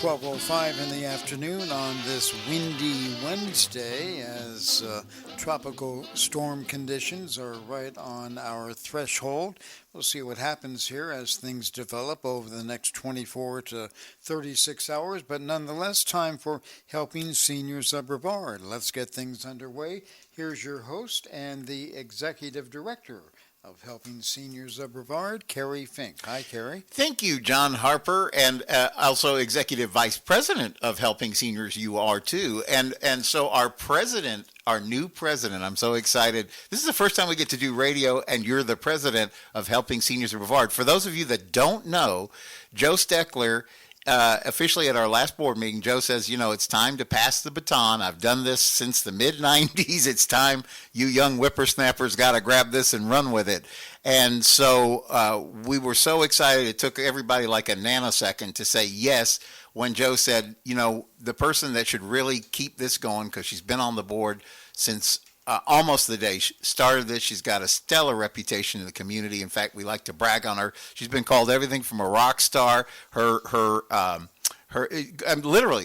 12:05 in the afternoon on this windy Wednesday as tropical storm conditions are right on our threshold. We'll see what happens here as things develop over the next 24 to 36 hours, but nonetheless, time for Helping Seniors of Brevard. Let's get things underway. Here's your host and the Executive Director of Helping Seniors of Brevard, Kerry Fink. Hi, Kerry. Thank you, John Harper, and also Executive Vice President of Helping Seniors. You are too, and so our president, our new president. I'm so excited. This is the first time we get to do radio, and you're the president of Helping Seniors of Brevard. For those of you that don't know, Joe Steckler. Officially at our last board meeting, Joe says, it's time to pass the baton. I've done this since the mid-'90s. It's time you young whippersnappers got to grab this and run with it. And so we were so excited. It took everybody like a nanosecond to say yes when Joe said, the person that should really keep this going, because she's been on the board since almost the day she started this. She's got a stellar reputation in the community. In fact, we like to brag on her. She's been called everything from a rock star, literally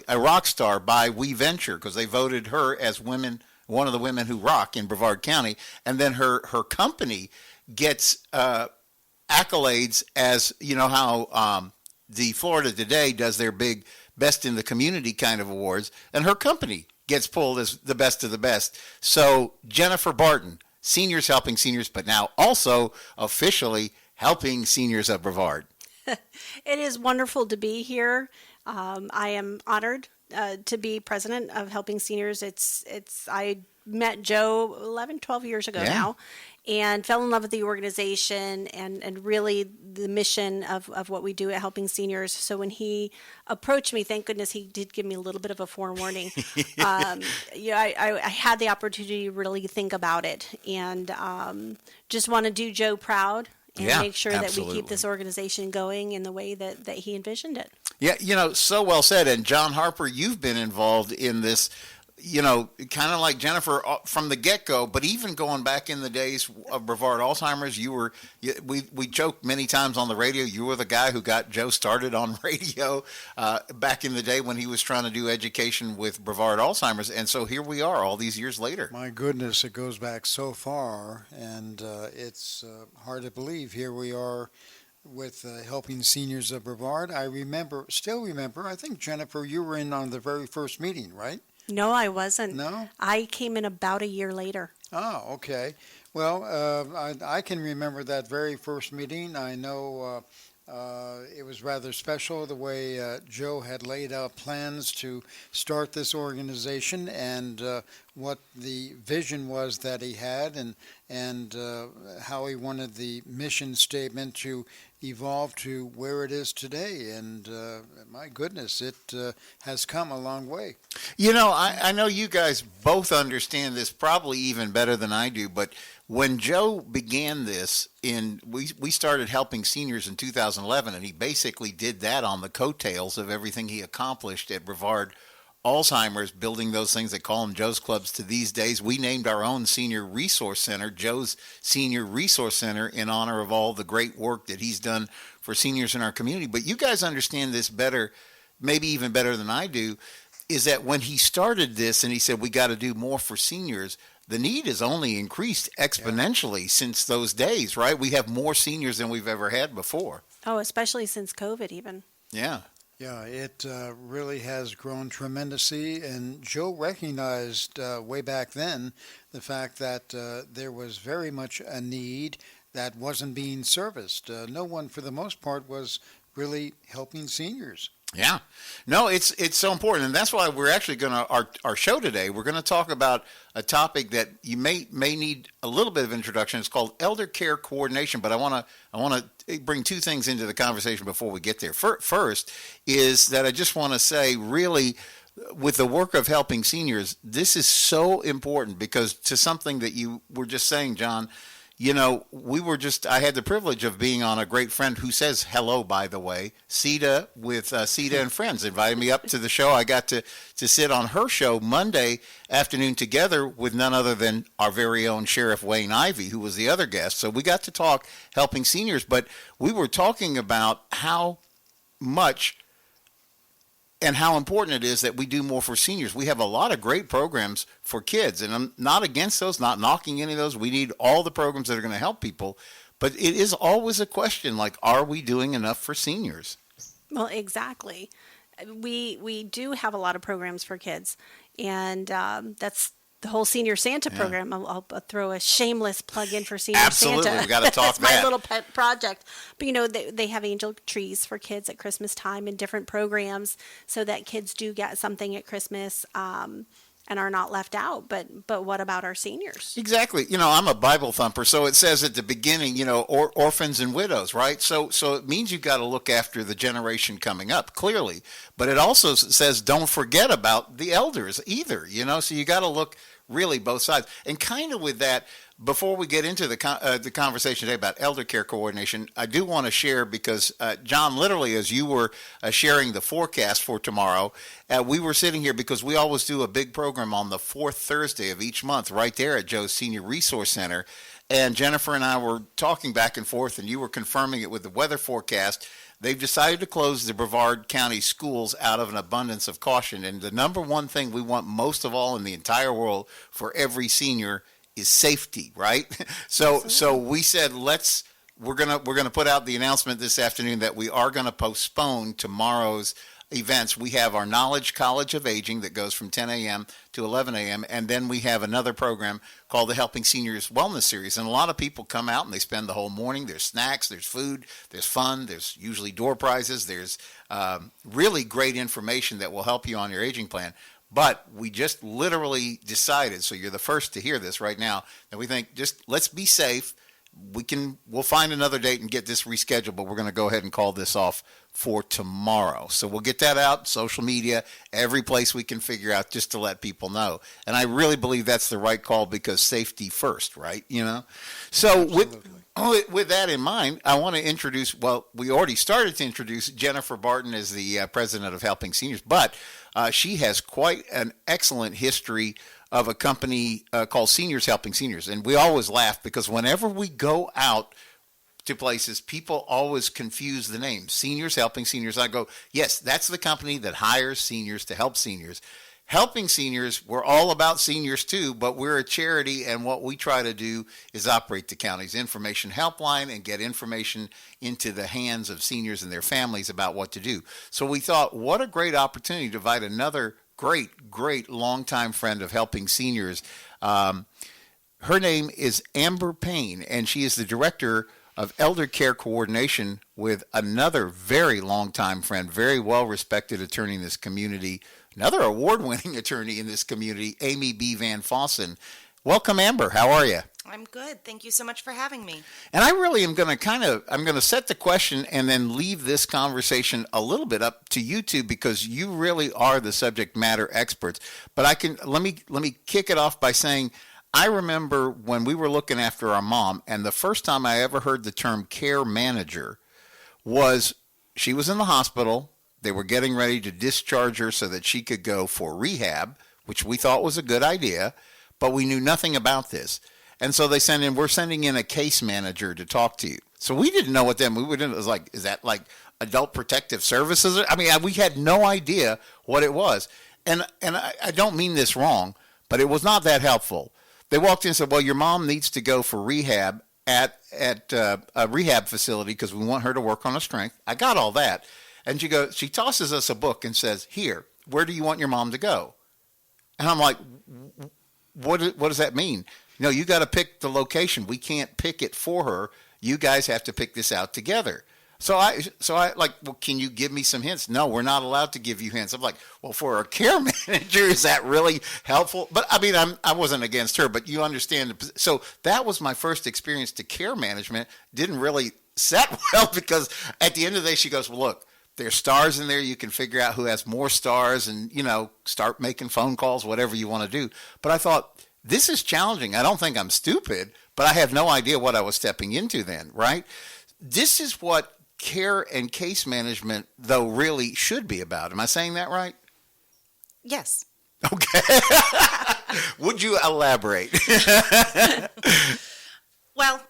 a rock star by WeVenture, because they voted her as one of the women who rock in Brevard County. And then her company gets accolades as, how the Florida Today does their big Best in the Community kind of awards, and her company gets pulled as the best of the best. So Jennifer Barton, Seniors Helping Seniors, but now also officially Helping Seniors of Brevard. It is wonderful to be here. I am honored to be president of Helping Seniors. I met Joe 11, 12 years ago now, and fell in love with the organization and really the mission of what we do at Helping Seniors. So when he approached me, thank goodness he did give me a little bit of a forewarning. I had the opportunity to really think about it, and just want to do Joe proud and make sure that we keep this organization going in the way that he envisioned it. Yeah, so well said. And John Harper, you've been involved in this, kind of like Jennifer from the get-go, but even going back in the days of Brevard Alzheimer's, we joked many times on the radio, you were the guy who got Joe started on radio back in the day when he was trying to do education with Brevard Alzheimer's, and so here we are all these years later. My goodness, it goes back so far, and it's hard to believe here we are with Helping Seniors of Brevard. I still remember, I think, Jennifer, you were in on the very first meeting, right? No, I wasn't. No? I came in about a year later. Oh, okay. Well, I can remember that very first meeting. I know it was rather special the way Joe had laid out plans to start this organization and what the vision was that he had and how he wanted the mission statement to evolve to where it is today. And my goodness, it has come a long way. I know you guys both understand this probably even better than I do, but when Joe began this, we started Helping Seniors in 2011, and he basically did that on the coattails of everything he accomplished at Brevard Alzheimer's, building those things. They call them Joe's Clubs to these days. We named our own Senior Resource Center, Joe's Senior Resource Center, in honor of all the great work that he's done for seniors in our community. But you guys understand this better, maybe even better than I do, is that when he started this and he said we got to do more for seniors, the need has only increased exponentially since those days, right? We have more seniors than we've ever had before. Oh, especially since COVID even. Yeah. Yeah, it really has grown tremendously, and Joe recognized way back then the fact that there was very much a need that wasn't being serviced. No one, for the most part, was really helping seniors. Yeah. No, it's so important, and that's why we're actually going to, our show today, we're going to talk about a topic that you may need a little bit of introduction. It's called elder care coordination, but I want to bring two things into the conversation before we get there. First is that I just want to say, really, with the work of Helping Seniors, this is so important because to something that you were just saying, John, I had the privilege of being on a great friend who says hello, by the way, Sita, with Sita and Friends, invited me up to the show. I got to sit on her show Monday afternoon together with none other than our very own Sheriff Wayne Ivey, who was the other guest. So we got to talk Helping Seniors, but we were talking about how much and how important it is that we do more for seniors. We have a lot of great programs for kids, and I'm not against those, not knocking any of those. We need all the programs that are going to help people, but it is always a question, like, are we doing enough for seniors? Well, exactly. We do have a lot of programs for kids, and that's the whole Senior Santa program. I'll throw a shameless plug in for Senior Absolutely. Santa. We got to talk That's my that. little pet project. But they have angel trees for kids at Christmas time and different programs so that kids do get something at Christmas. And are not left out. But what about our seniors? Exactly. I'm a Bible thumper, so it says at the beginning, orphans and widows, right? So it means you've got to look after the generation coming up, clearly. But it also says don't forget about the elders either, so you got to look really both sides. And kind of with that, before we get into the conversation today about elder care coordination, I do want to share because, John, literally as you were sharing the forecast for tomorrow, we were sitting here because we always do a big program on the fourth Thursday of each month right there at Joe's Senior Resource Center. And Jennifer and I were talking back and forth, and you were confirming it with the weather forecast. They've decided to close the Brevard County schools out of an abundance of caution. And the number one thing we want most of all in the entire world for every senior is safety, right? So we said we're gonna put out the announcement this afternoon that we are gonna postpone tomorrow's events. We have our Knowledge College of Aging that goes from 10 a.m. to 11 a.m. and then we have another program called the Helping Seniors Wellness Series. And a lot of people come out and they spend the whole morning. There's snacks, there's food, there's fun, there's usually door prizes, there's really great information that will help you on your aging plan. But we just literally decided, so you're the first to hear this right now, that we think just let's be safe. We'll find another date and get this rescheduled, but we're going to go ahead and call this off for tomorrow. So we'll get that out, social media, every place we can figure out just to let people know. And I really believe that's the right call because safety first, right? So with that in mind, I want to introduce, we already started to introduce Jennifer Barton as the president of Helping Seniors, but she has quite an excellent history of a company called Seniors Helping Seniors. And we always laugh because whenever we go out to places, people always confuse the name. Seniors Helping Seniors. I go, yes, that's the company that hires seniors to help seniors. Helping Seniors, we're all about seniors too, but we're a charity, and what we try to do is operate the county's information helpline and get information into the hands of seniors and their families about what to do. So we thought, what a great opportunity to invite another great longtime friend of Helping Seniors. Her name is Amber Payne, and she is the director of Elder Care Coordination with another very longtime friend, very well-respected attorney in this community, another award-winning attorney in this community, Amy B. Van Fossen. Welcome, Amber. How are you? I'm good. Thank you so much for having me. And I really am going to set the question and then leave this conversation a little bit up to you two because you really are the subject matter experts. But let me kick it off by saying I remember when we were looking after our mom, and the first time I ever heard the term care manager was she was in the hospital. They were getting ready to discharge her so that she could go for rehab, which we thought was a good idea, but we knew nothing about this. And so we're sending in a case manager to talk to you. So we didn't know what then we would. It was like, is that like Adult Protective Services? I mean, we had no idea what it was. And I don't mean this wrong, but it was not that helpful. They walked in and said, well, your mom needs to go for rehab at a rehab facility because we want her to work on her strength. I got all that. And she tosses us a book and says, here, where do you want your mom to go? And I'm like, what does that mean? No, you got to pick the location. We can't pick it for her. You guys have to pick this out together. So I like, well, can you give me some hints? No, we're not allowed to give you hints. I'm like, well, for a care manager, is that really helpful? But I mean, I wasn't against her, but you understand. So that was my first experience to care management. Didn't really set well because at the end of the day, she goes, well, look, there's stars in there. You can figure out who has more stars and, start making phone calls, whatever you want to do. But I thought, this is challenging. I don't think I'm stupid, but I have no idea what I was stepping into then, right? This is what care and case management, though, really should be about. Am I saying that right? Yes. Okay. Would you elaborate? Well,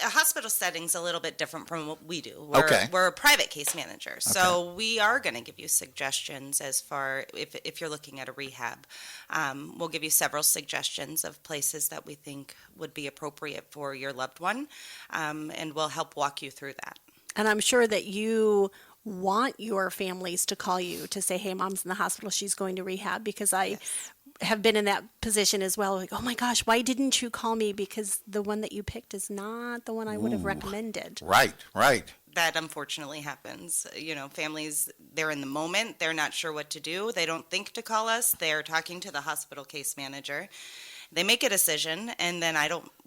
a hospital setting's a little bit different from what we do. Okay. We're a private case manager, so we are going to give you suggestions as far if you're looking at a rehab. We'll give you several suggestions of places that we think would be appropriate for your loved one, and we'll help walk you through that. And I'm sure that you want your families to call you to say, hey, mom's in the hospital, she's going to rehab, because I have been in that position as well. Like, oh my gosh, why didn't you call me? Because the one that you picked is not the one I would have recommended. Right. That unfortunately happens. Families, they're in the moment. They're not sure what to do. They don't think to call us. They're talking to the hospital case manager. They make a decision, and then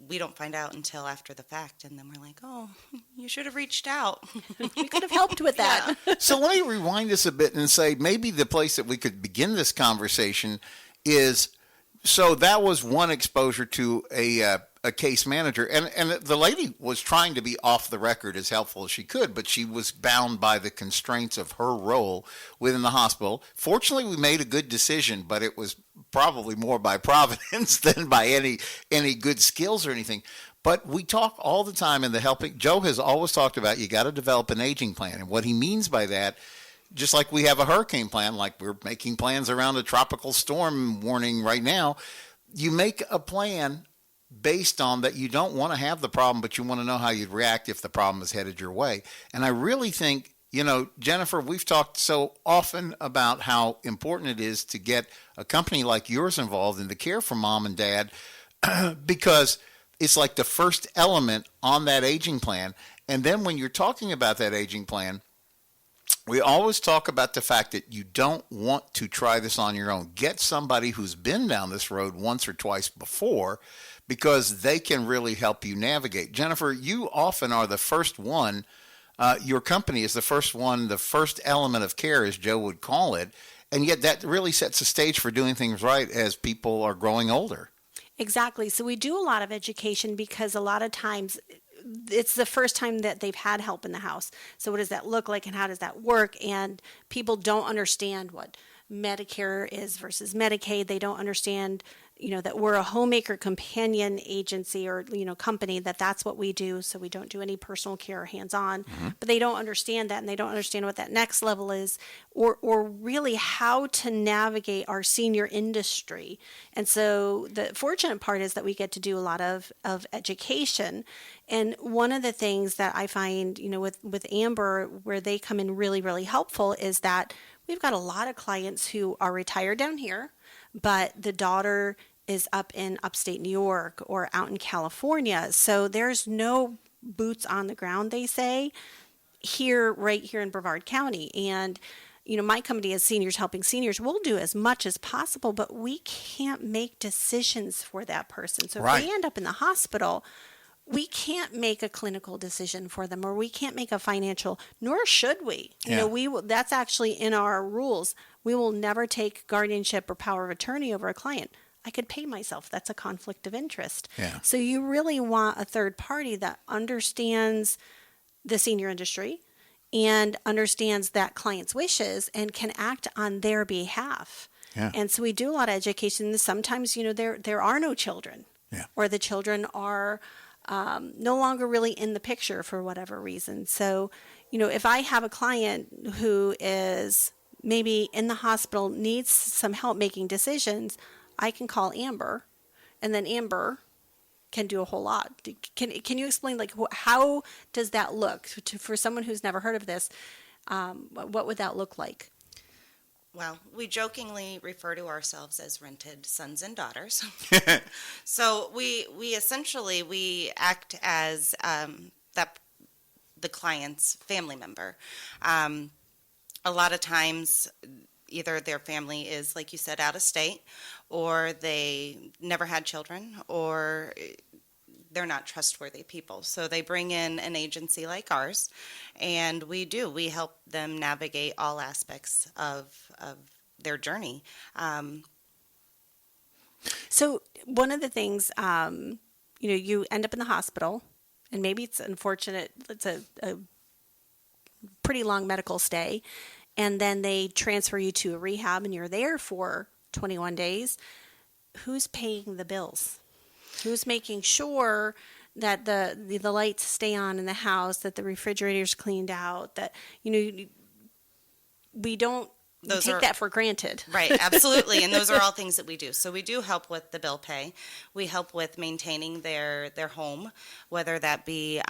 we don't find out until after the fact. And then we're like, oh, you should have reached out. We could have helped with that. So let me rewind this a bit and say maybe the place that we could begin this conversation is, so that was one exposure to a case manager, and the lady was trying to be off the record as helpful as she could, but she was bound by the constraints of her role within the hospital. Fortunately, we made a good decision, but it was probably more by providence than by any good skills or anything. But we talk all the time in the helping. Joe has always talked about you got to develop an aging plan, and what he means by that, just like we have a hurricane plan, like we're making plans around a tropical storm warning right now, you make a plan based on that. You don't want to have the problem, but you want to know how you'd react if the problem is headed your way. And I really think, Jennifer, we've talked so often about how important it is to get a company like yours involved in the care for mom and dad, because it's like the first element on that aging plan. And then when you're talking about that aging plan, we always talk about the fact that you don't want to try this on your own. Get somebody who's been down this road once or twice before, because they can really help you navigate. Jennifer, you often are the first one. Your company is the first one, the first element of care, as Joe would call it. And yet that really sets the stage for doing things right as people are growing older. Exactly. So we do a lot of education, because a lot of times it's the first time that they've had help in the house. So what does that look like, and how does that work? And people don't understand what Medicare is versus Medicaid. They don't understand, that we're a homemaker companion agency or, company, that's what we do. So we don't do any personal care or hands-on, but they don't understand that, and they don't understand what that next level is, or really how to navigate our senior industry. And so the fortunate part is that we get to do a lot of education. And one of the things that I find, with Amber, where they come in really, really helpful, is that we've got a lot of clients who are retired down here, but the daughter is up in upstate New York or out in California. So there's no boots on the ground, they say, right here in Brevard County. And, my company is Seniors Helping Seniors. We'll do as much as possible, but we can't make decisions for that person. So if they end up in the hospital, we can't make a clinical decision for them, or we can't make a financial, nor should we. That's actually in our rules. We will never take guardianship or power of attorney over a client. I could pay myself. That's a conflict of interest. Yeah. So you really want a third party that understands the senior industry and understands that client's wishes and can act on their behalf. Yeah. And so we do a lot of education. Sometimes, there are no children, or the children are no longer really in the picture for whatever reason. So, if I have a client who is maybe in the hospital, needs some help making decisions, I can call Amber, and then Amber can do a whole lot. Can you explain, how does that look for someone who's never heard of this? What would that look like? Well, we jokingly refer to ourselves as rented sons and daughters. So we essentially act as the client's family member. A lot of times, either their family is, like you said, out of state, or they never had children, or they're not trustworthy people. So they bring in an agency like ours, and we help them navigate all aspects of their journey. So one of the things, you end up in the hospital, and maybe it's unfortunate, it's a pretty long medical stay, and then they transfer you to a rehab, and you're there for 21 days. Who's paying the bills? Who's making sure that the lights stay on in the house, that the refrigerator's cleaned out, that, we don't take that for granted. Right, absolutely. And those are all things that we do. So we do help with the bill pay. We help with maintaining their home, whether that be,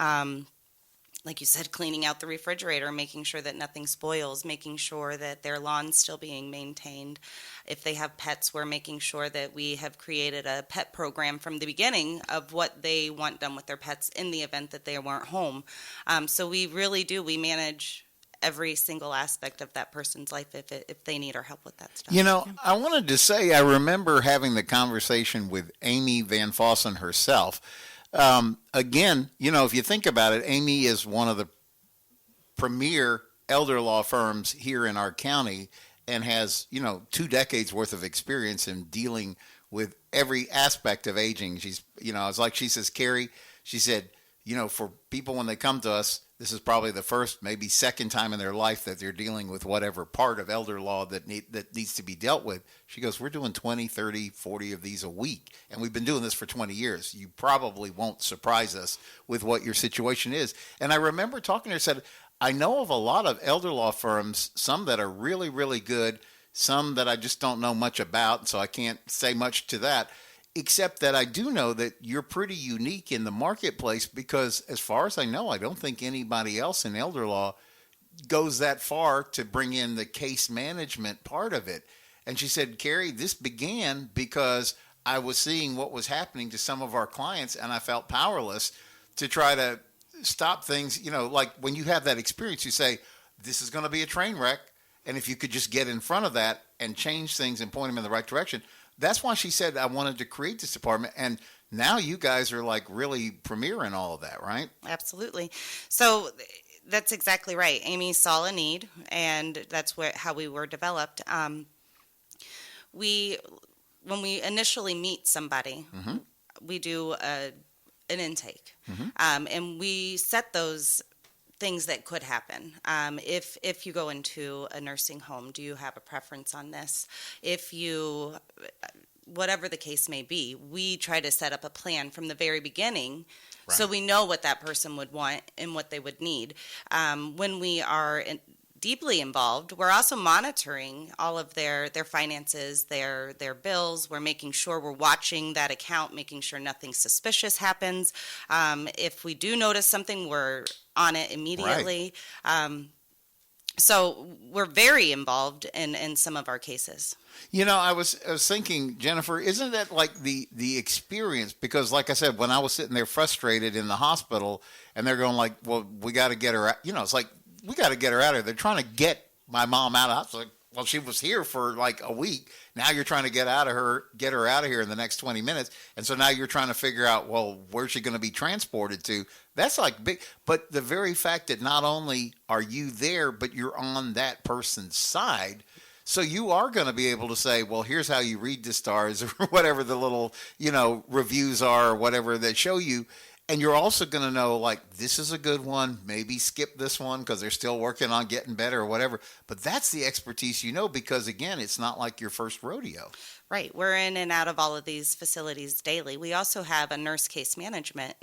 like you said, cleaning out the refrigerator, making sure that nothing spoils, making sure that their lawn's still being maintained. If they have pets, we're making sure that we have created a pet program from the beginning of what they want done with their pets in the event that they weren't home. So we really do. We manage every single aspect of that person's life if they need our help with that stuff. I wanted to say, I remember having the conversation with Amy Van Fossen herself. Again, if you think about it, Amy is one of the premier elder law firms here in our county and has, 2 decades worth of experience in dealing with every aspect of aging. She's, it's like she says, Kerry, she said, for people when they come to us, this is probably the first, maybe second time in their life that they're dealing with whatever part of elder law that needs to be dealt with. She goes, we're doing 20, 30, 40 of these a week, and we've been doing this for 20 years. You probably won't surprise us with what your situation is. And I remember talking to her, said, I know of a lot of elder law firms, some that are really, really good, some that I just don't know much about, so I can't say much to that. Except that I do know that you're pretty unique in the marketplace because, as far as I know, I don't think anybody else in elder law goes that far to bring in the case management part of it. And she said, Kerry, this began because I was seeing what was happening to some of our clients, and I felt powerless to try to stop things. Like when you have that experience, you say, this is going to be a train wreck. And if you could just get in front of that and change things and point them in the right direction. That's why she said I wanted to create this department. And now you guys are like really premier in all of that, right? Absolutely. So that's exactly right. Amy saw a need, and that's how we were developed. When we initially meet somebody, Mm-hmm. we do an intake, Mm-hmm. and we set those things that could happen. If you go into a nursing home, do you have a preference on this? Whatever the case may be, we try to set up a plan from the very beginning, right, so we know what that person would want and what they would need. When we are deeply involved, we're also monitoring all of their finances, their bills. We're making sure we're watching that account, making sure nothing suspicious happens. If we do notice something, we're on it immediately. Right. So we're very involved in some of our cases. I was thinking, Jennifer, isn't that like the experience? Because like I said, when I was sitting there frustrated in the hospital and they're going like, well, we got to get her out. It's like, we got to get her out of here. They're trying to get my mom out. I was like, well, she was here for like a week. Now you're trying to get her out of here in the next 20 minutes. And so now you're trying to figure out, well, where's she going to be transported to? That's like big. But the very fact that not only are you there, but you're on that person's side. So you are going to be able to say, well, here's how you read the stars or whatever the little, reviews are or whatever that show you. And you're also going to know, like, this is a good one. Maybe skip this one because they're still working on getting better or whatever. But that's the expertise because, again, it's not like your first rodeo. Right. We're in and out of all of these facilities daily. We also have a nurse case management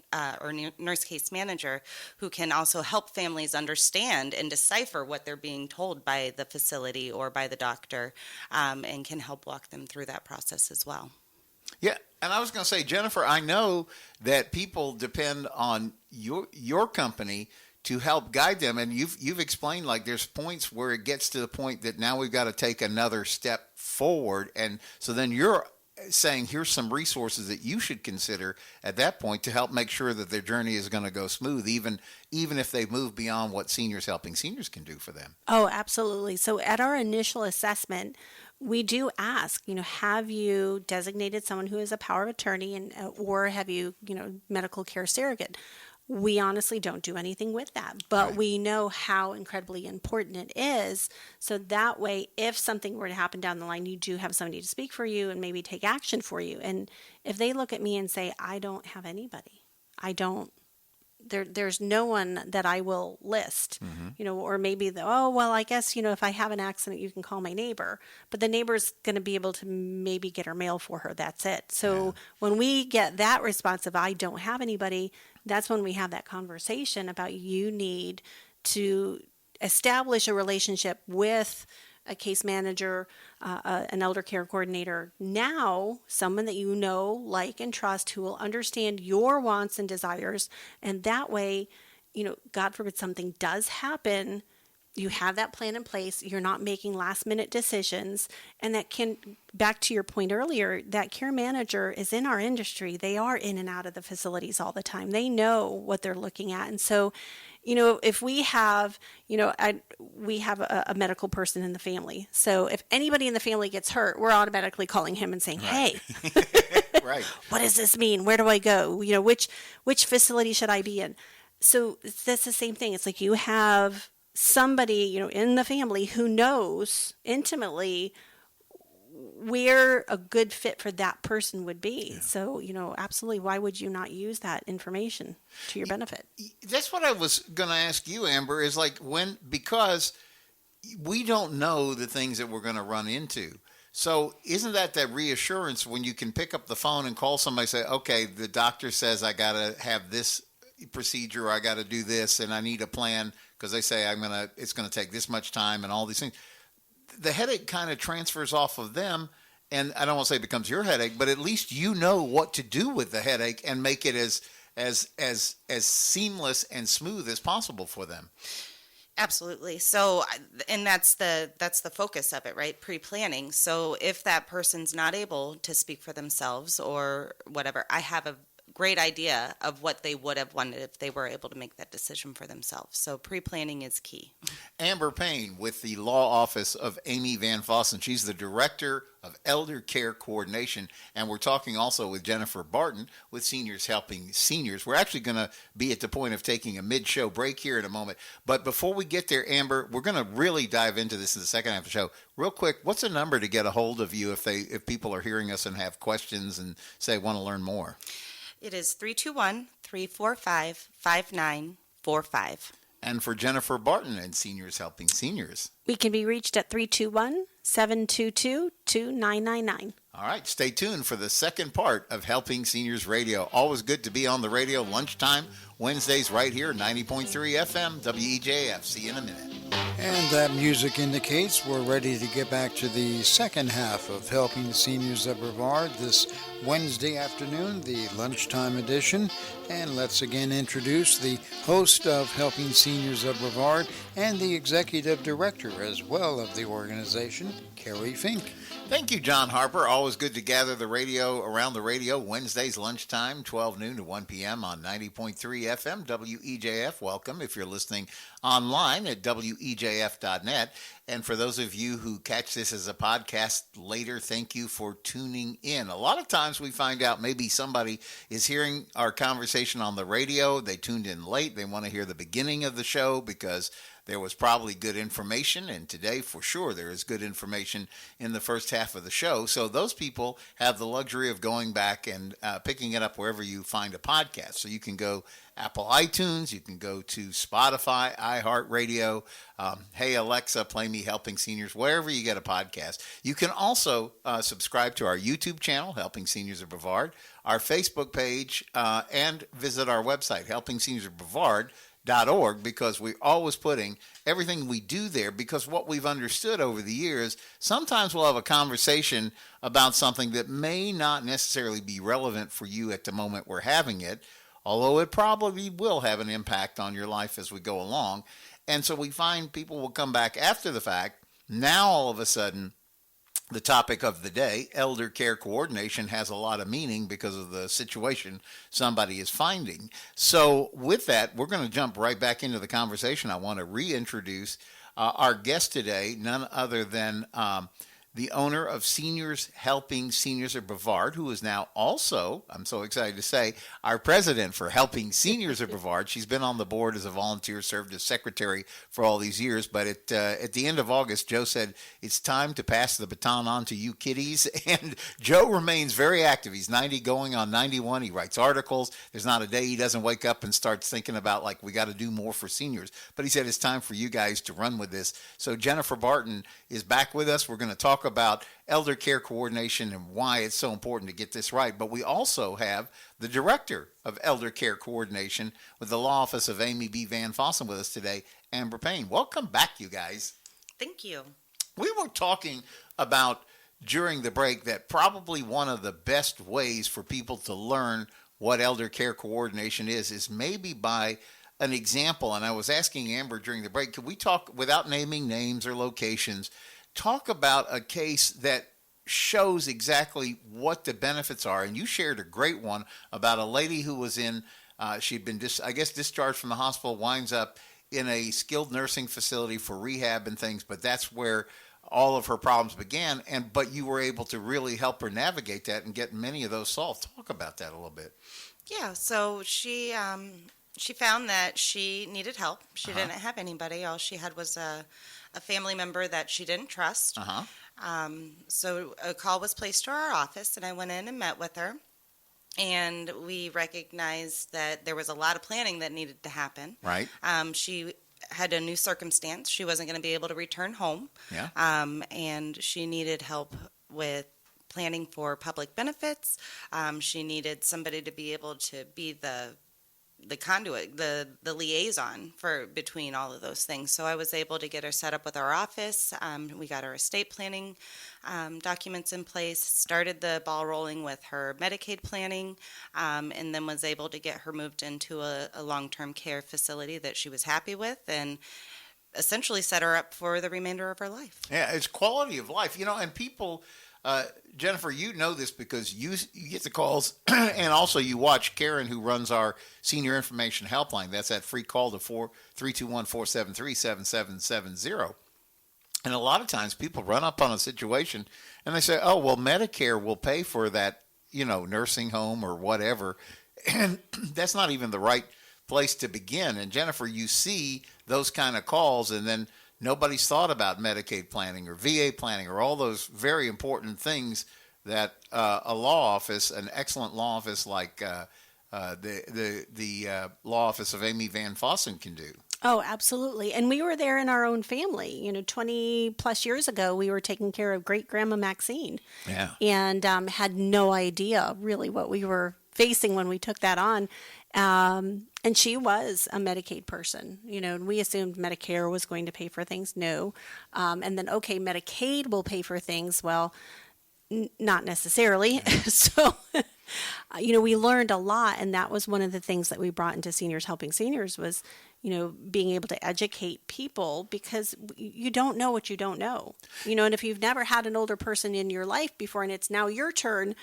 nurse case manager who can also help families understand and decipher what they're being told by the facility or by the doctor, and can help walk them through that process as well. Yeah, and I was going to say, Jennifer, I know that people depend on your company to help guide them, and you've explained like there's points where it gets to the point that now we've got to take another step forward, and so then you're saying here's some resources that you should consider at that point to help make sure that their journey is going to go smooth, even if they move beyond what Seniors Helping Seniors can do for them. Oh, absolutely. So at our initial assessment, we do ask, have you designated someone who is a power of attorney or have you, medical care surrogate? We honestly don't do anything with that, but right, we know how incredibly important it is. So that way, if something were to happen down the line, you do have somebody to speak for you and maybe take action for you. And if they look at me and say, I don't have anybody, I don't there's no one that I will list, or maybe I guess, if I have an accident, you can call my neighbor, but the neighbor's going to be able to maybe get her mail for her. That's it. So when we get that response of, I don't have anybody, that's when we have that conversation about you need to establish a relationship with a case manager, an elder care coordinator, now someone that you know, like, and trust, who will understand your wants and desires. And that way, God forbid something does happen, you have that plan in place. You're not making last minute decisions. And that can, back to your point earlier, that care manager is in our industry. They are in and out of the facilities all the time. They know what they're looking at. And so, if we have, we have a medical person in the family. So if anybody in the family gets hurt, we're automatically calling him and saying, hey, Right. What does this mean? Where do I go? Which facility should I be in? So that's the same thing. It's like you have somebody, in the family who knows intimately where a good fit for that person would be. Yeah. So, absolutely, why would you not use that information to your benefit? That's what I was going to ask you, Amber, is like because we don't know the things that we're going to run into. So isn't that reassurance when you can pick up the phone and call somebody and say, okay, the doctor says I got to have this procedure, or I got to do this, and I need a plan because they say it's going to take this much time and all these things. The headache kind of transfers off of them, and I don't want to say it becomes your headache, but at least you know what to do with the headache and make it as seamless and smooth as possible for them. Absolutely. So, and that's the focus of it, right? Pre-planning. So if that person's not able to speak for themselves or whatever, I have a great idea of what they would have wanted if they were able to make that decision for themselves. So pre-planning is key. Amber Payne with the law office of Amy Van Fossen. She's the director of Elder Care Coordination, and we're talking also with Jennifer Barton with Seniors Helping Seniors. We're actually going to be at the point of taking a mid-show break here in a moment, but before we get there, Amber, we're going to really dive into this in the second half of the show. Real quick, what's the number to get a hold of you if people are hearing us and have questions and say want to learn more? It is 321-345-5945. And for Jennifer Barton and Seniors Helping Seniors, we can be reached at 321-722-2999. All right, stay tuned for the second part of Helping Seniors Radio. Always good to be on the radio, lunchtime, Wednesdays right here, 90.3 FM, WEJF. See you in a minute. And that music indicates we're ready to get back to the second half of Helping Seniors of Brevard this Wednesday afternoon, the lunchtime edition. And let's again introduce the host of Helping Seniors of Brevard and the executive director as well of the organization, Kerry Fink. Thank you, John Harper. Always good to gather the radio around the radio Wednesdays lunchtime, 12 noon to 1 p.m. on 90.3 FM, WEJF. Welcome if you're listening online at wejf.net. And for those of you who catch this as a podcast later, thank you for tuning in. A lot of times we find out maybe somebody is hearing our conversation on the radio. They tuned in late. They want to hear the beginning of the show because there was probably good information, and today for sure there is good information in the first half of the show. So those people have the luxury of going back and picking it up wherever you find a podcast. So you can go Apple iTunes, you can go to Spotify, iHeartRadio, Hey Alexa, play me Helping Seniors, wherever you get a podcast. You can also subscribe to our YouTube channel, Helping Seniors of Brevard, our Facebook page, and visit our website, helpingseniorsofbrevard.org, because we're always putting everything we do there, because what we've understood over the years, sometimes we'll have a conversation about something that may not necessarily be relevant for you at the moment we're having it, although it probably will have an impact on your life as we go along. And so we find people will come back after the fact. Now all of a sudden, the topic of the day, elder care coordination, has a lot of meaning because of the situation somebody is finding. So with that, we're going to jump right back into the conversation. I want to reintroduce our guest today, none other than the owner of Seniors Helping Seniors of Brevard, who is now also, I'm so excited to say, our president for Helping Seniors of Brevard. She's been on the board as a volunteer, served as secretary for all these years. But at the end of August, Joe said, it's time to pass the baton on to you kiddies. And Joe remains very active. He's 90 going on 91. He writes articles. There's not a day he doesn't wake up and starts thinking about, like, we got to do more for seniors. But he said, it's time for you guys to run with this. So Jennifer Barton is back with us. We're going to talk about elder care coordination and why it's so important to get this right. But we also have the director of elder care coordination with the law office of Amy B. Van Fossen with us today, Amber Payne. Welcome back, you guys. Thank you. We were talking about during the break that probably one of the best ways for people to learn what elder care coordination is maybe by an example. And I was asking Amber during the break, could we talk, without naming names or locations, talk about a case that shows exactly what the benefits are? And you shared a great one about a lady who was in, she'd been, discharged from the hospital, winds up in a skilled nursing facility for rehab and things, but that's where all of her problems began. But you were able to really help her navigate that and get many of those solved. Talk about that a little bit. Yeah, so she found that she needed help. She didn't have anybody. All she had was a family member that she didn't trust. So a call was placed to our office, and I went in and met with her. And we recognized that there was a lot of planning that needed to happen. Right. She had a new circumstance. She wasn't going to be able to return home. Yeah. And she needed help with planning for public benefits. She needed somebody to be able to be the conduit, the liaison for between all of those things. So I was able to get her set up with our office. We got her estate planning documents in place, started the ball rolling with her Medicaid planning, and then was able to get her moved into a long-term care facility that she was happy with, and essentially set her up for the remainder of her life. Yeah, it's quality of life, and people, Jennifer, you know this because you get the calls, and also you watch Karen, who runs our senior information helpline. That's that free call to 321-473-7770. And a lot of times people run up on a situation and they say, oh, well, Medicare will pay for that, nursing home or whatever. And that's not even the right place to begin. And Jennifer, you see those kind of calls, and then nobody's thought about Medicaid planning or VA planning or all those very important things that a law office, an excellent law office like the law office of Amy Van Fossen can do. Oh, absolutely. And we were there in our own family. 20 plus years ago, we were taking care of great grandma Maxine. Yeah. And had no idea really what we were facing when we took that on. And she was a Medicaid person, and we assumed Medicare was going to pay for things. No. And then, okay, Medicaid will pay for things. Well, not necessarily. So, we learned a lot. And that was one of the things that we brought into Seniors Helping Seniors was, being able to educate people, because you don't know what you don't know, and if you've never had an older person in your life before and it's now your turn,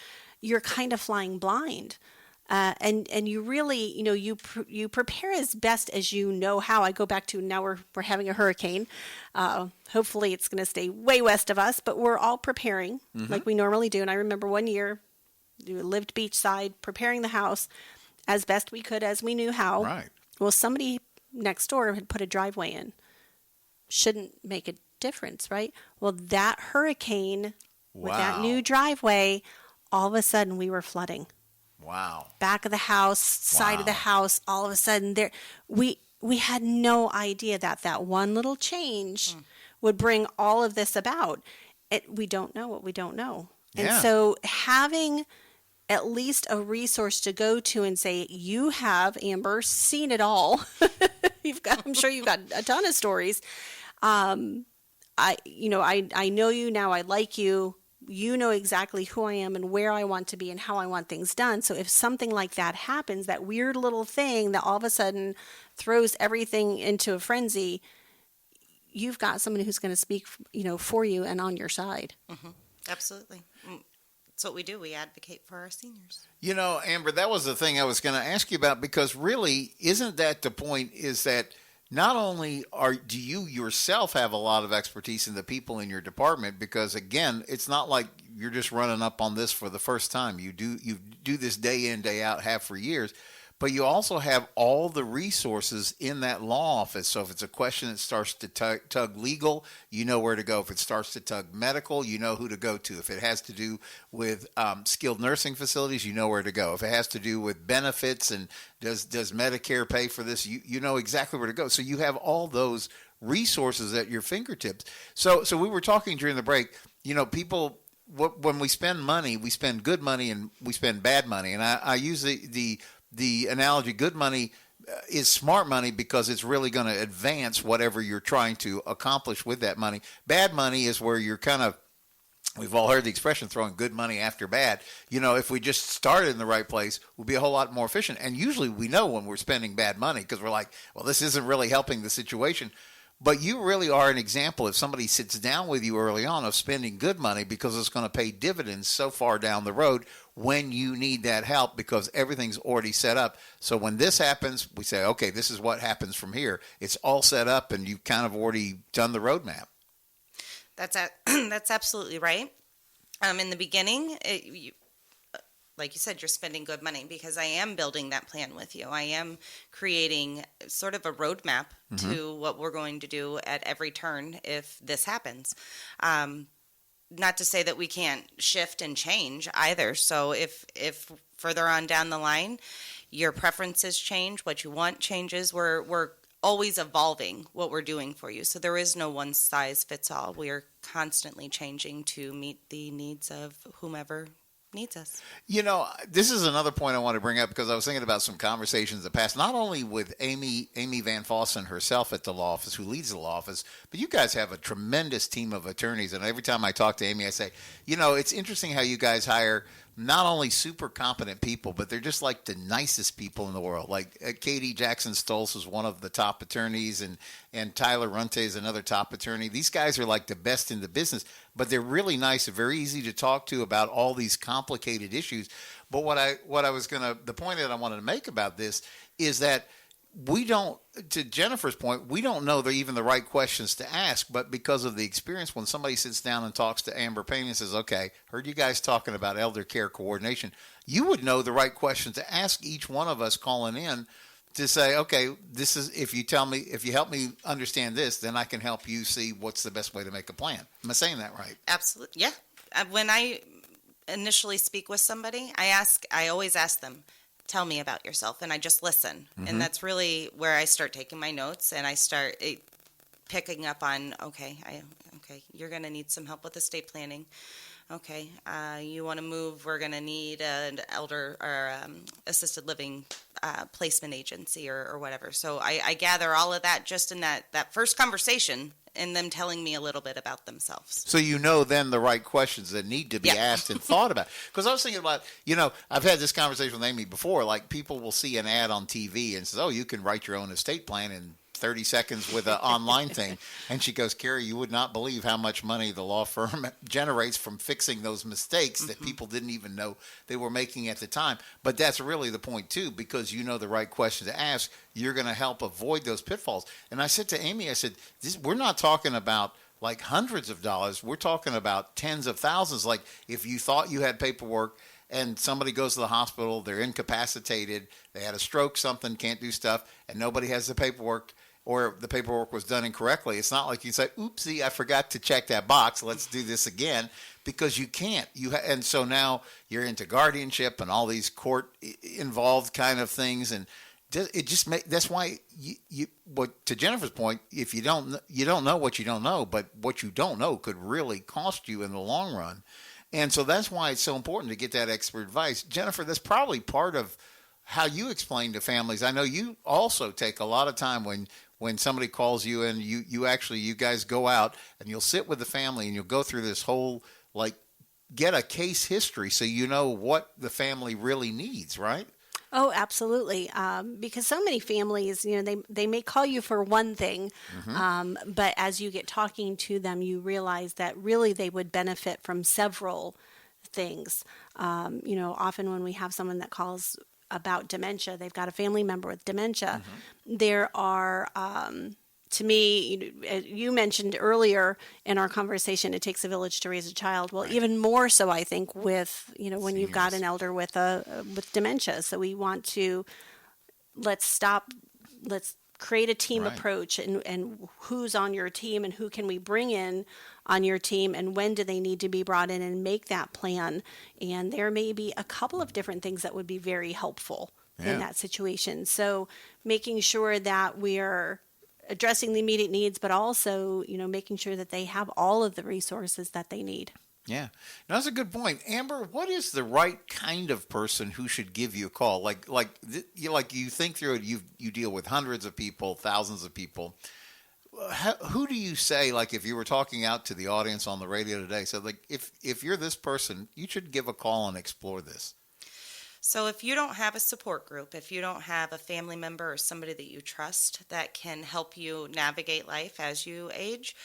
you're kind of flying blind. And you really, you prepare as best as you know how. I go back to now we're having a hurricane. Hopefully it's going to stay way west of us, but we're all preparing like we normally do. And I remember one year we lived beachside, preparing the house as best we could, as we knew how. Right. Well, somebody next door had put a driveway in. Shouldn't make a difference, right? Well, that hurricane with that new driveway, all of a sudden we were flooding. Wow. Back of the house, side of the house, all of a sudden there we had no idea that one little change would bring all of this about. We don't know what we don't know. Yeah. And so having at least a resource to go to and say, you have, Amber, seen it all. I'm sure you've got a ton of stories. I know you now. I like you. You know exactly who I am and where I want to be and how I want things done. So if something like that happens, that weird little thing that all of a sudden throws everything into a frenzy, you've got somebody who's going to speak, for you and on your side. Mm-hmm. Absolutely. That's what we do. We advocate for our seniors. Amber, that was the thing I was going to ask you about, because really, isn't that the point, is that not only do you yourself have a lot of expertise in the people in your department, because again, it's not like you're just running up on this for the first time. You do this day in, day out, have for years, but you also have all the resources in that law office. So if it's a question that starts to tug legal, you know where to go. If it starts to tug medical, you know who to go to. If it has to do with skilled nursing facilities, you know where to go. If it has to do with benefits and does Medicare pay for this, you know exactly where to go. So you have all those resources at your fingertips. So we were talking during the break, people, when we spend money, we spend good money and we spend bad money. And I use the analogy, good money is smart money because it's really going to advance whatever you're trying to accomplish with that money. Bad money is where you're we've all heard the expression, throwing good money after bad. If we just started in the right place, we'd be a whole lot more efficient. And usually we know when we're spending bad money because we're like, well, this isn't really helping the situation. But you really are an example, if somebody sits down with you early on, of spending good money because it's going to pay dividends so far down the road when you need that help because everything's already set up. So when this happens, we say, okay, this is what happens from here. It's all set up and you've kind of already done the roadmap. That's absolutely right. In the beginning, like you said, you're spending good money because I am building that plan with you. I am creating sort of a roadmap to what we're going to do at every turn if this happens. Not to say that we can't shift and change either. So if further on down the line, your preferences change, what you want changes, we're always evolving what we're doing for you. So there is no one size fits all. We are constantly changing to meet the needs of whomever needs us. This is another point I want to bring up because I was thinking about some conversations that passed, not only with Amy Van Fossen herself at the law office, who leads the law office, but you guys have a tremendous team of attorneys. And every time I talk to Amy, I say, it's interesting how you guys hire not only super competent people, but they're just like the nicest people in the world. Like Katie Jackson Stolz is one of the top attorneys, and Tyler Runte is another top attorney. These guys are like the best in the business, but they're really nice and very easy to talk to about all these complicated issues. But the point that I wanted to make about this is that we don't, to Jennifer's point, we don't know even the right questions to ask, but because of the experience, when somebody sits down and talks to Amber Payne and says, okay, heard you guys talking about elder care coordination, you would know the right questions to ask each one of us calling in to say, okay, this is, if you help me understand this, then I can help you see what's the best way to make a plan. Am I saying that right? Absolutely. Yeah. When I initially speak with somebody, I always ask them, tell me about yourself, and I just listen. And that's really where I start taking my notes and I start picking up on, okay, you're going to need some help with estate planning. Okay, you want to move, we're going to need an elder or assisted living placement agency or whatever. So I gather all of that just in that first conversation and them telling me a little bit about themselves. So then the right questions that need to be asked and thought about. Because I was thinking about, I've had this conversation with Amy before, like people will see an ad on TV and says, oh, you can write your own estate plan in 30 seconds with an online thing. And she goes, Kerry, you would not believe how much money the law firm generates from fixing those mistakes that people didn't even know they were making at the time. But that's really the point too, because you know the right question to ask, you're going to help avoid those pitfalls. And I said to Amy, I said, we're not talking about like hundreds of dollars. We're talking about tens of thousands. Like if you thought you had paperwork and somebody goes to the hospital, they're incapacitated, they had a stroke, something, can't do stuff, and nobody has the paperwork, or the paperwork was done incorrectly. It's not like you say, oopsie, I forgot to check that box. Let's do this again, because you can't. And so now you're into guardianship and all these court-involved kind of things, and it just that's why what to Jennifer's point, if you don't know what you don't know, but what you don't know could really cost you in the long run. And so that's why it's so important to get that expert advice. Jennifer, that's probably part of how you explain to families. I know you also take a lot of time when somebody calls you and you guys go out and you'll sit with the family and you'll go through this whole, like, get a case history so you know what the family really needs, right? Oh, absolutely. Because so many families, they may call you for one thing, but as you get talking to them, you realize that really they would benefit from several things. Often when we have someone that calls about dementia, they've got a family member with dementia, there are, to me, you mentioned earlier in our conversation, it takes a village to raise a child. Well, even more so, I think, with, when you've got an elder with dementia. So we want to, let's create a team approach and who's on your team and who can we bring in on your team and when do they need to be brought in and make that plan. And there may be a couple of different things that would be very helpful in that situation. So making sure that we're addressing the immediate needs, but also, making sure that they have all of the resources that they need. Yeah, no, that's a good point, Amber. What is the right kind of person who should give you a call? Like you think through it. You deal with hundreds of people, thousands of people. Who do you say? Like if you were talking out to the audience on the radio today, so like if you're this person, you should give a call and explore this. So if you don't have a support group, if you don't have a family member or somebody that you trust that can help you navigate life as you age,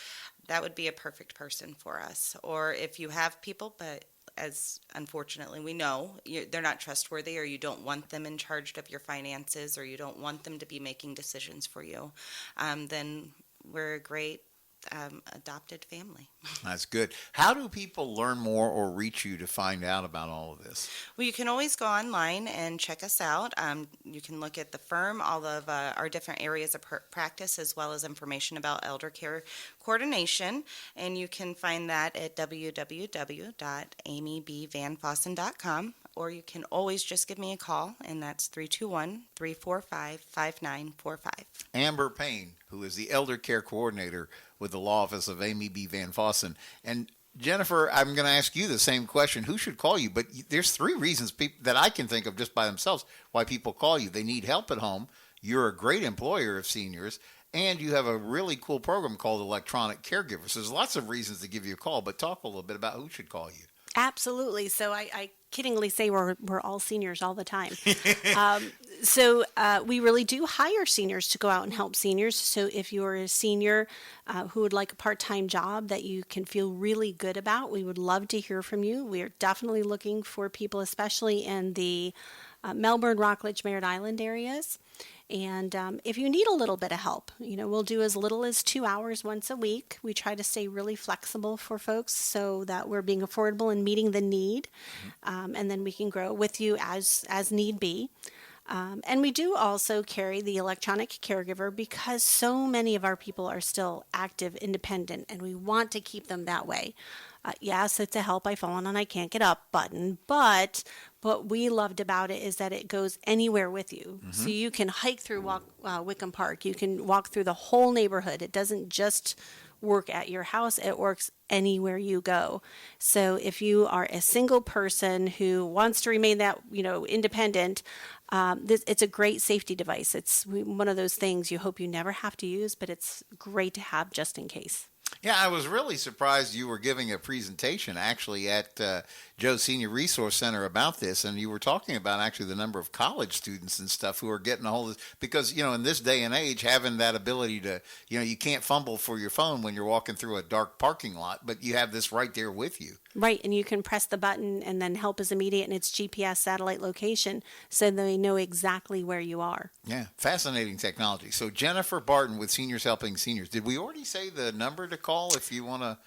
that would be a perfect person for us. Or if you have people, but as unfortunately we know, they're not trustworthy, or you don't want them in charge of your finances, or you don't want them to be making decisions for you, then we're a great adopted family. That's good. How do people learn more or reach you to find out about all of this? Well, you can always go online and check us out. You can look at the firm, all of our different areas of practice, as well as information about elder care coordination. And you can find that at www.amybvanfossen.com. Or you can always just give me a call, and that's 321-345-5945. Amber Payne, who is the Elder Care Coordinator with the Law Office of Amy B. Van Fossen. And Jennifer, I'm going to ask you the same question. Who should call you? But there's three reasons that I can think of just by themselves why people call you. They need help at home. You're a great employer of seniors. And you have a really cool program called Electronic Caregivers. So there's lots of reasons to give you a call. But talk a little bit about who should call you. Absolutely. So I kiddingly say we're all seniors all the time. So we really do hire seniors to go out and help seniors. So if you're a senior who would like a part-time job that you can feel really good about, we would love to hear from you. We are definitely looking for people, especially in the Melbourne, Rockledge, Merritt Island areas. And if you need a little bit of help, we'll do as little as 2 hours once a week. We try to stay really flexible for folks so that we're being affordable and meeting the need. And then we can grow with you as need be. And we do also carry the electronic caregiver because so many of our people are still active, independent, and we want to keep them that way. Yes, it's a help I fallen on I can't get up button, but what we loved about it is that it goes anywhere with you. So you can hike through Wickham Park. You can walk through the whole neighborhood. It doesn't just work at your house. It works anywhere you go. So if you are a single person who wants to remain that, independent, it's a great safety device. It's one of those things you hope you never have to use, but it's great to have just in case. Yeah, I was really surprised you were giving a presentation actually at Joe Senior Resource Center about this, and you were talking about actually the number of college students and stuff who are getting a hold of this, because, in this day and age, having that ability to, you can't fumble for your phone when you're walking through a dark parking lot, but you have this right there with you. Right, and you can press the button and then help is immediate, and it's GPS satellite location, so they know exactly where you are. Yeah, fascinating technology. So Jennifer Barton with Seniors Helping Seniors. Did we already say the number to call if you want to?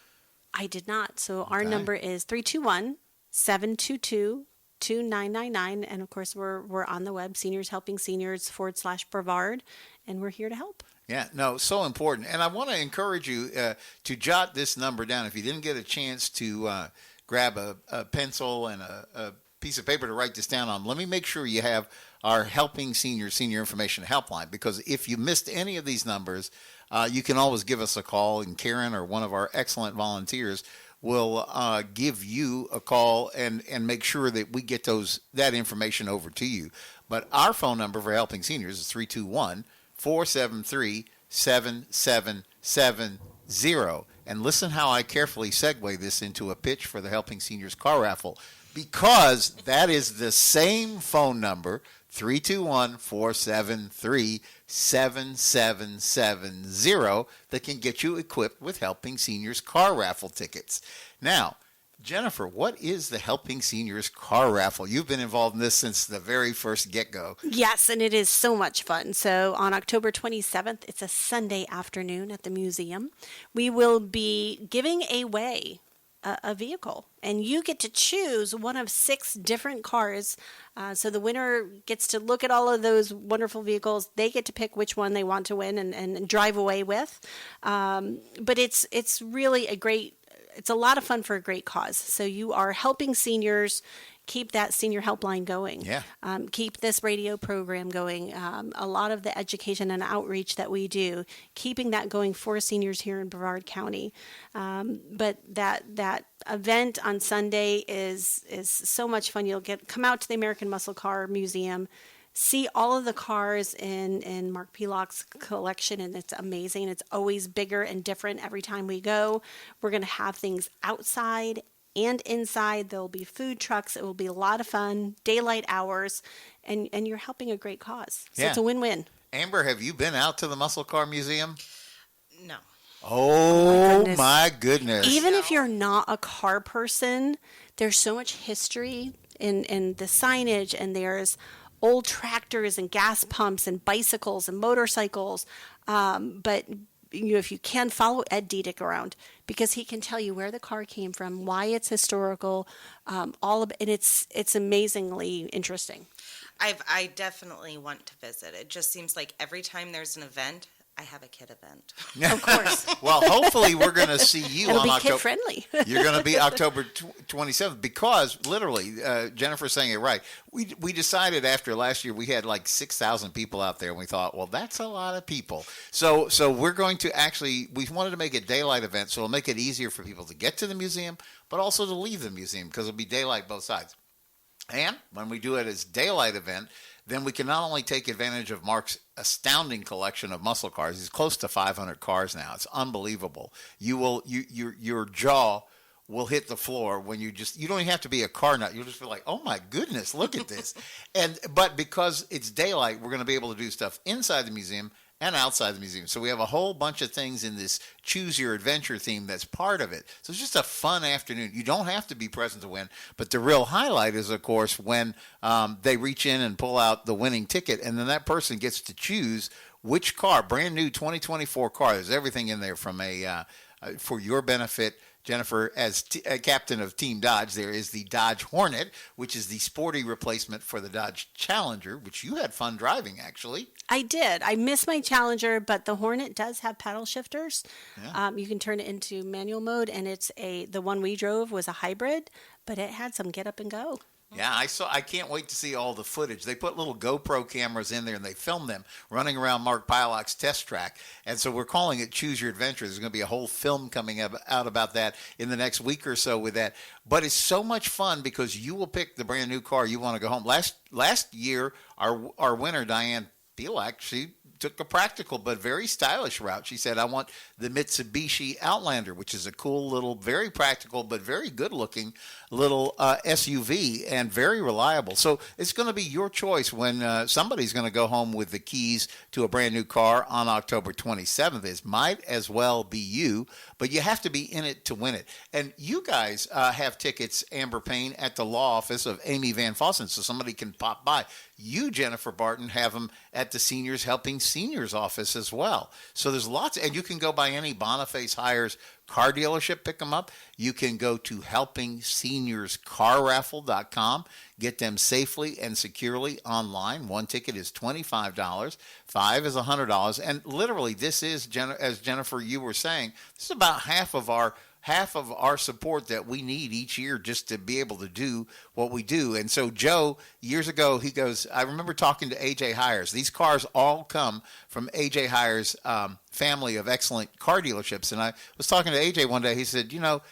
I did not. So our number is 321-722-2999, and of course we're on the web, Seniors Helping Seniors /Brevard, and we're here to help. Yeah, no, so important. And I want to encourage you to jot this number down. If you didn't get a chance to grab a pencil and a piece of paper to write this down on, let me make sure you have our Helping Senior Information Helpline, because if you missed any of these numbers, you can always give us a call, and Karen or one of our excellent volunteers will give you a call and make sure that we get that information over to you. But our phone number for Helping Seniors is 321-473-7770. And listen how I carefully segue this into a pitch for the Helping Seniors car raffle, because that is the same phone number, 321-473-7770, that can get you equipped with Helping Seniors car raffle tickets. Now, Jennifer, what is the Helping Seniors Car Raffle? You've been involved in this since the very first get-go. Yes, and it is so much fun. So on October 27th, it's a Sunday afternoon at the museum. We will be giving away a vehicle, and you get to choose one of 6 different cars. So the winner gets to look at all of those wonderful vehicles. They get to pick which one they want to win and drive away with. But it's really it's a lot of fun for a great cause. So you are helping seniors keep that senior helpline going. Yeah. Keep this radio program going. A lot of the education and outreach that we do, keeping that going for seniors here in Brevard County. But that event on Sunday is so much fun. You'll come out to the American Muscle Car Museum, see all of the cars in Mark Pelock's collection, and it's amazing. It's always bigger and different every time we go. We're going to have things outside and inside. There will be food trucks. It will be a lot of fun, daylight hours, and you're helping a great cause. So Yeah. It's a win-win. Amber, have you been out to the Muscle Car Museum? No. Oh, goodness. my goodness. Even if you're not a car person, there's so much history in the signage, and there's old tractors and gas pumps and bicycles and motorcycles. But if you can, follow Ed Diedick around, because he can tell you where the car came from, why it's historical, and it's amazingly interesting. I definitely want to visit. It just seems like every time there's an event, I have a kid event. Of course. Well, hopefully we're going to see you It'll on be October. kid friendly. You're going to be October 27th, because literally, Jennifer's saying it right. We decided after last year we had like 6,000 people out there, and we thought, well, that's a lot of people. So we're going to we wanted to make it a daylight event, so it'll make it easier for people to get to the museum, but also to leave the museum, because it'll be daylight both sides. And when we do it as daylight event, then we can not only take advantage of Mark's astounding collection of muscle cars. He's close to 500 cars now. It's unbelievable. Your jaw will hit the floor when you don't even have to be a car nut. You'll just be like, oh my goodness, look at this. But because it's daylight, we're going to be able to do stuff inside the museum and outside the museum. So we have a whole bunch of things in this Choose Your Adventure theme that's part of it. So it's just a fun afternoon. You don't have to be present to win, but the real highlight is, of course, when they reach in and pull out the winning ticket, and then that person gets to choose which car, brand new 2024 car. There's everything in there from for your benefit, Jennifer, as captain of Team Dodge. There is the Dodge Hornet, which is the sporty replacement for the Dodge Challenger, which you had fun driving, actually. I did. I missed my Challenger, but the Hornet does have paddle shifters. Yeah. You can turn it into manual mode, and the one we drove was a hybrid, but it had some get up and go. Yeah, I can't wait to see all the footage. They put little GoPro cameras in there, and they film them running around Mark Pylock's test track. And so we're calling it Choose Your Adventure. There's going to be a whole film coming out about that in the next week or so with that. But it's so much fun because you will pick the brand new car you want to go home. Last year, our winner, Diane Belak, she took a practical but very stylish route. She said, I want the Mitsubishi Outlander, which is a cool little, very practical but very good-looking little SUV and very reliable. So it's going to be your choice when somebody's going to go home with the keys to a brand new car on October 27th. It might as well be you, but you have to be in it to win it. And you guys have tickets, Amber Payne, at the law office of Amy Van Fossen, so somebody can pop by. You, Jennifer Barton, have them at the Seniors Helping Seniors office as well. So there's lots, and you can go by any Boniface Hires car dealership, pick them up. You can go to helpingseniorscarraffle.com, get them safely and securely online. One ticket is $25, 5 is $100, and literally this is, as Jennifer, you were saying, this is about half of our support that we need each year just to be able to do what we do. And so Joe, years ago, he goes, I remember talking to AJ Hires. These cars all come from AJ Hires' family of excellent car dealerships. And I was talking to AJ one day. He said, Joe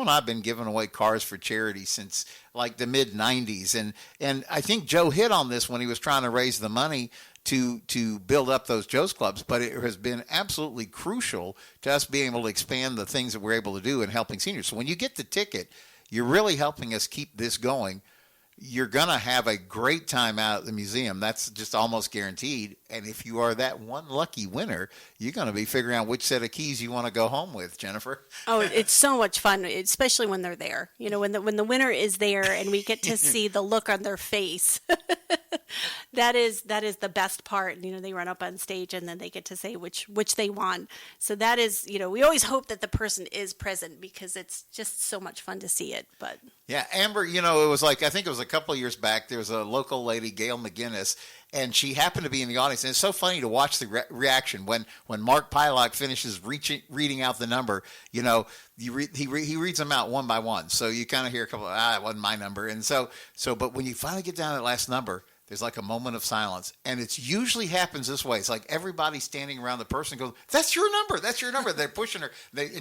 and I have been giving away cars for charity since like the mid 90s. And I think Joe hit on this when he was trying to raise the money to build up those Joe's Clubs, but it has been absolutely crucial to us being able to expand the things that we're able to do in helping seniors. So when you get the ticket, you're really helping us keep this going you're going to have a great time out at the museum. That's just almost guaranteed. And if you are that one lucky winner, you're going to be figuring out which set of keys you want to go home with, Jennifer. Oh, it's so much fun, especially when they're there. You know, when the winner is there and we get to see the look on their face. That is the best part. You know, they run up on stage and then they get to say which they won. So that is, you know, we always hope that the person is present because it's just so much fun to see it. But yeah, Amber, you know, it was like, I think it was a couple of years back, there was a local lady, Gail McGinnis, and she happened to be in the audience. And it's so funny to watch the reaction when Mark Pylock finishes reading out the number. You know, he reads them out one by one. So you kind of hear a couple, it wasn't my number. And so, but when you finally get down to that last number, there's like a moment of silence, and it usually happens this way. It's like everybody standing around the person goes, "That's your number. That's your number." They're pushing her. They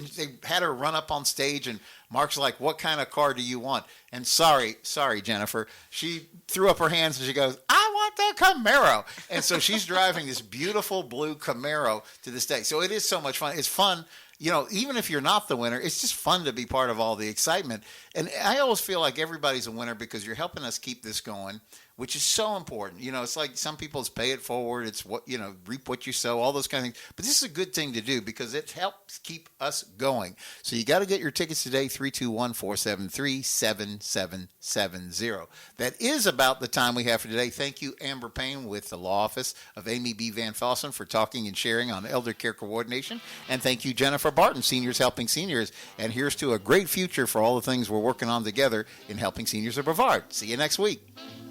had her run up on stage, and Mark's like, "What kind of car do you want?" And sorry, Jennifer. She threw up her hands and she goes, "I want the Camaro." And so she's driving this beautiful blue Camaro to this day. So it is so much fun. It's fun. You know, even if you're not the winner, it's just fun to be part of all the excitement. And I always feel like everybody's a winner because you're helping us keep this going, which is so important. You know, it's like some people's pay it forward. It's what, you know, reap what you sow, all those kind of things. But this is a good thing to do because it helps keep us going. So you got to get your tickets today, 321-473-7770. That is about the time we have for today. Thank you, Amber Payne with the Law Office of Amy B. Van Fossen for talking and sharing on elder care coordination. And thank you, Jennifer Barton, Seniors Helping Seniors. And here's to a great future for all the things we're working on together in helping seniors of Brevard. See you next week.